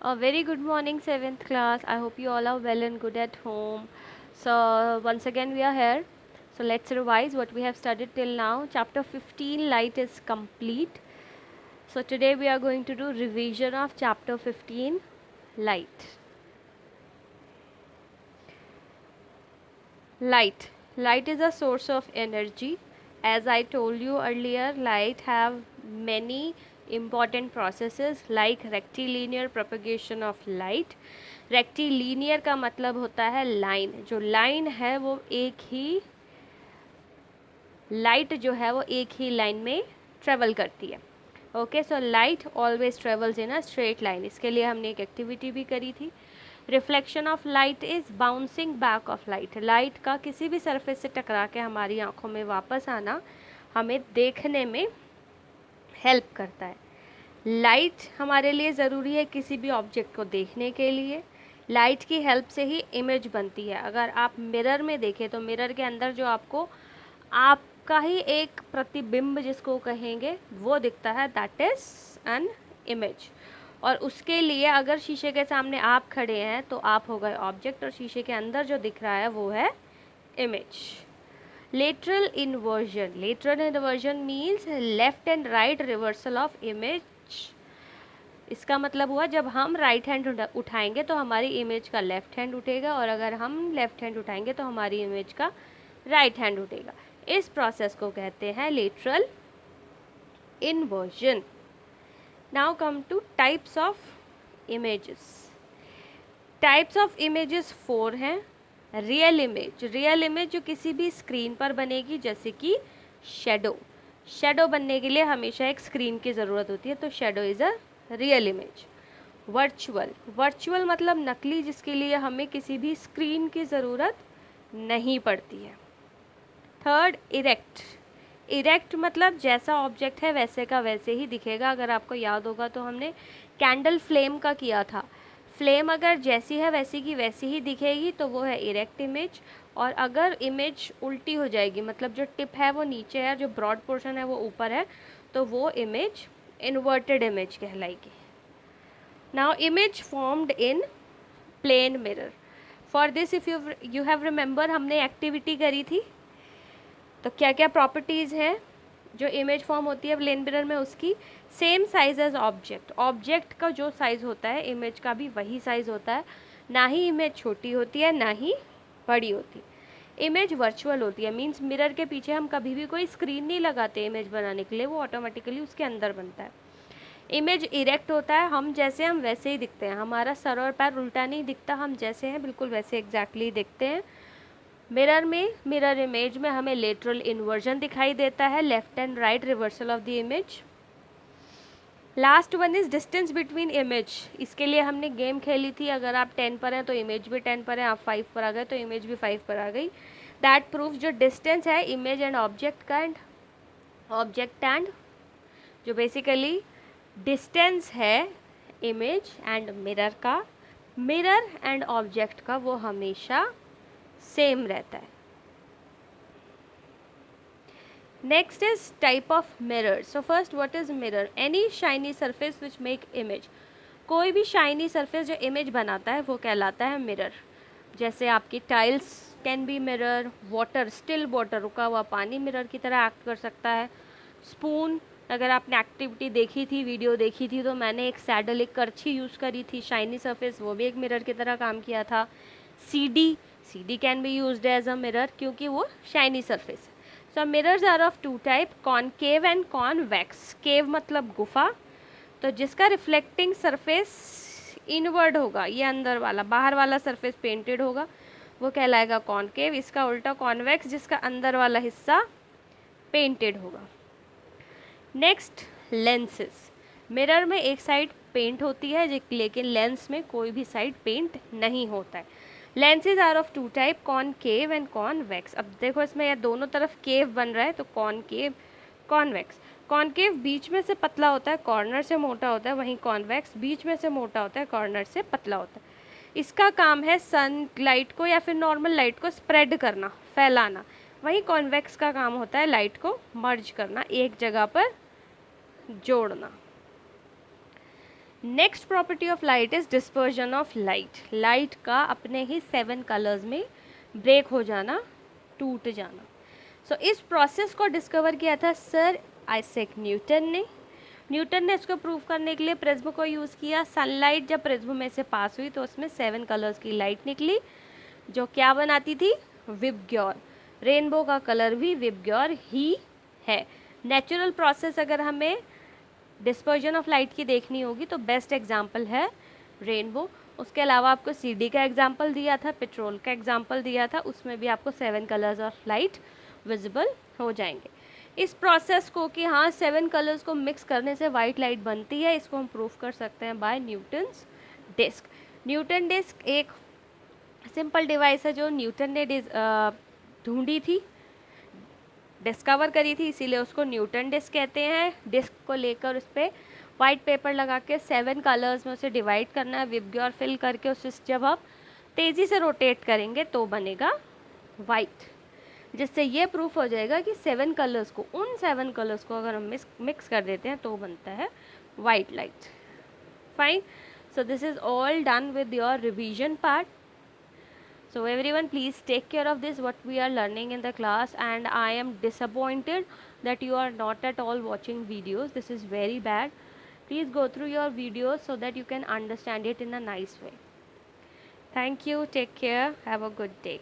A very good morning, 7th class. I hope you all are well and good at home. So, once again, we are here. So, let's revise what we have studied till now. Chapter 15, Light, is complete. So, today we are going to do revision of chapter 15, Light. Light. Light is a source of energy. As I told you earlier, light have many important processes like rectilinear propagation of light. Rectilinear का मतलब होता है line, जो line है वो एक ही light जो है वो एक ही लाइन में ट्रेवल करती है. Okay, so light always travels in a straight line. इसके लिए हमने एक एक्टिविटी भी करी थी. Reflection of light is bouncing back of light. Light का किसी भी सरफेस से टकरा के हमारी आंखों में वापस आना हमें देखने में हेल्प करता है. लाइट हमारे लिए ज़रूरी है किसी भी ऑब्जेक्ट को देखने के लिए. लाइट की हेल्प से ही इमेज बनती है. अगर आप मिरर में देखें तो मिरर के अंदर जो आपको आपका ही एक प्रतिबिंब जिसको कहेंगे वो दिखता है, दैट इज़ एन इमेज. और उसके लिए अगर शीशे के सामने आप खड़े हैं तो आप हो गए ऑब्जेक्ट और शीशे के अंदर जो दिख रहा है वो है image. Lateral inversion. Lateral inversion means left and right reversal of image. इसका मतलब हुआ जब हम राइट हैंड उठाएंगे तो हमारी इमेज का लेफ्ट हैंड उठेगा और अगर हम लेफ्ट हैंड उठाएंगे तो हमारी इमेज का राइट हैंड उठेगा. इस प्रोसेस को कहते हैं lateral inversion. Now come two types of images. Types of images 4 हैं. Real image. रियल इमेज जो किसी भी स्क्रीन पर बनेगी, जैसे कि शेडो. शेडो बनने के लिए हमेशा एक स्क्रीन की ज़रूरत होती है, तो shadow is a real image. Virtual. Virtual मतलब नकली, जिसके लिए हमें किसी भी स्क्रीन की ज़रूरत नहीं पड़ती है. Third, erect. इरेक्ट मतलब जैसा ऑब्जेक्ट है वैसे का वैसे ही दिखेगा. अगर आपको याद होगा तो हमने कैंडल फ्लेम का किया था. फ्लेम अगर जैसी है वैसी की वैसी ही दिखेगी तो वो है इरेक्ट इमेज. और अगर इमेज उल्टी हो जाएगी, मतलब जो टिप है वो नीचे है, जो ब्रॉड पोर्शन है वो ऊपर है, तो वो इमेज इन्वर्टेड इमेज कहलाएगी. Now image formed in plane mirror. For this if you have remember, हमने एक्टिविटी करी थी. तो क्या क्या प्रॉपर्टीज़ हैं जो इमेज फॉर्म होती है प्लेन मिरर में, उसकी same size as object. Object का जो साइज़ होता है इमेज का भी वही साइज़ होता है. ना ही इमेज छोटी होती है ना ही बड़ी होती. इमेज वर्चुअल होती है, मीन्स मिरर के पीछे हम कभी भी कोई स्क्रीन नहीं लगाते इमेज बनाने के लिए, वो ऑटोमेटिकली उसके अंदर बनता है. इमेज इरेक्ट होता है, हम जैसे हम वैसे ही दिखते हैं. हमारा सर और पैर उल्टा नहीं दिखता, हम जैसे हैं बिल्कुल वैसे एग्जैक्टली दिखते हैं. मिरर में, मिरर इमेज में हमें लेटरल इन्वर्जन दिखाई देता है, left and right reversal of the image. Last one is distance between image. इसके लिए हमने गेम खेली थी. अगर आप 10 पर हैं तो इमेज भी 10 पर है, आप 5 पर आ गए तो इमेज भी 5 पर आ गई. दैट प्रूफ जो डिस्टेंस है इमेज एंड ऑब्जेक्ट का, एंड ऑब्जेक्ट एंड जो बेसिकली डिस्टेंस है इमेज एंड मिरर का, मिरर एंड ऑब्जेक्ट का, वो हमेशा सेम रहता है. Next is type of mirror. So first, what is mirror? Any shiny surface which make image. कोई भी शाइनी सरफेस जो इमेज बनाता है वो कहलाता है मिरर. जैसे आपकी tiles can be mirror. Water, still water, रुका हुआ पानी मिरर की तरह एक्ट कर सकता है. स्पून, अगर आपने एक्टिविटी देखी थी, वीडियो देखी थी, तो मैंने एक सैडल, एक करछी यूज़ करी थी, शाइनी सरफेस, वो भी एक मिरर की तरह काम किया था. CD, CD can be used as a mirror क्योंकि वो shiny surface. So mirrors are of 2 type, concave and convex. Cave मतलब गुफा, तो जिसका रिफ्लेक्टिंग सरफेस इनवर्ड होगा, ये अंदर वाला, बाहर वाला सरफेस पेंटेड होगा, वो कहलाएगा कॉनकेव. इसका उल्टा कॉन्वेक्स, जिसका अंदर वाला हिस्सा पेंटेड होगा. Next, lenses. मिरर में एक साइड पेंट होती है लेकिन लेंस में कोई भी साइड पेंट नहीं होता है. Lenses are of 2 type, concave and convex. अब देखो इसमें यह दोनों तरफ केव बन रहा है, तो कॉनकेव, कॉन्वेक्स. कॉनकेव बीच में से पतला होता है, कॉर्नर से मोटा होता है, वहीं कॉन्वेक्स बीच में से मोटा होता है, कॉर्नर से पतला होता है. इसका काम है सनलाइट को या फिर नॉर्मल लाइट को स्प्रेड करना, फैलाना. वहीं कॉन्वेक्स का काम होता है लाइट को मर्ज करना, एक जगह पर जोड़ना. Next property of light is dispersion of light. Light का अपने ही 7 कलर्स में ब्रेक हो जाना, टूट जाना। सो इस प्रोसेस को डिस्कवर किया था सर आइजैक न्यूटन ने। न्यूटन ने इसको प्रूव करने के लिए प्रिज्म को यूज़ किया। सनलाइट जब प्रिज्म में से पास हुई तो उसमें 7 कलर्स की लाइट निकली जो क्या बनाती थी, विबग्योर। रेनबो का कलर भी विबग्योर ही है। नेचुरल प्रोसेस अगर हमें डिस्पर्जन ऑफ लाइट की देखनी होगी तो बेस्ट एग्जाम्पल है रेनबो। उसके अलावा आपको सीडी का एग्जाम्पल दिया था, पेट्रोल का एग्जाम्पल दिया था, उसमें भी आपको 7 कलर्स ऑफ लाइट विजिबल हो जाएंगे। इस प्रोसेस को कि हाँ 7 कलर्स को मिक्स करने से वाइट लाइट बनती है, इसको हम प्रूव कर सकते हैं by Newton's disc. Newton disc एक सिंपल डिवाइस है जो न्यूटन ने ढूंढी थी, डिस्कवर करी थी, इसीलिए उसको न्यूटन डिस्क कहते हैं। डिस्क को लेकर उस पर वाइट पेपर लगा के 7 कलर्स में उसे डिवाइड करना है, विबग्योर फिल करके उसे जब आप तेज़ी से रोटेट करेंगे तो बनेगा वाइट, जिससे ये प्रूफ हो जाएगा कि 7 कलर्स को, उन 7 कलर्स को अगर हम मिक्स कर देते हैं तो बनता है white light. Fine, so this is all done with your revision part. So everyone, please take care of this what we are learning in the class, and I am disappointed that you are not at all watching videos. This is very bad. Please go through your videos so that you can understand it in a nice way. Thank you. Take care. Have a good day.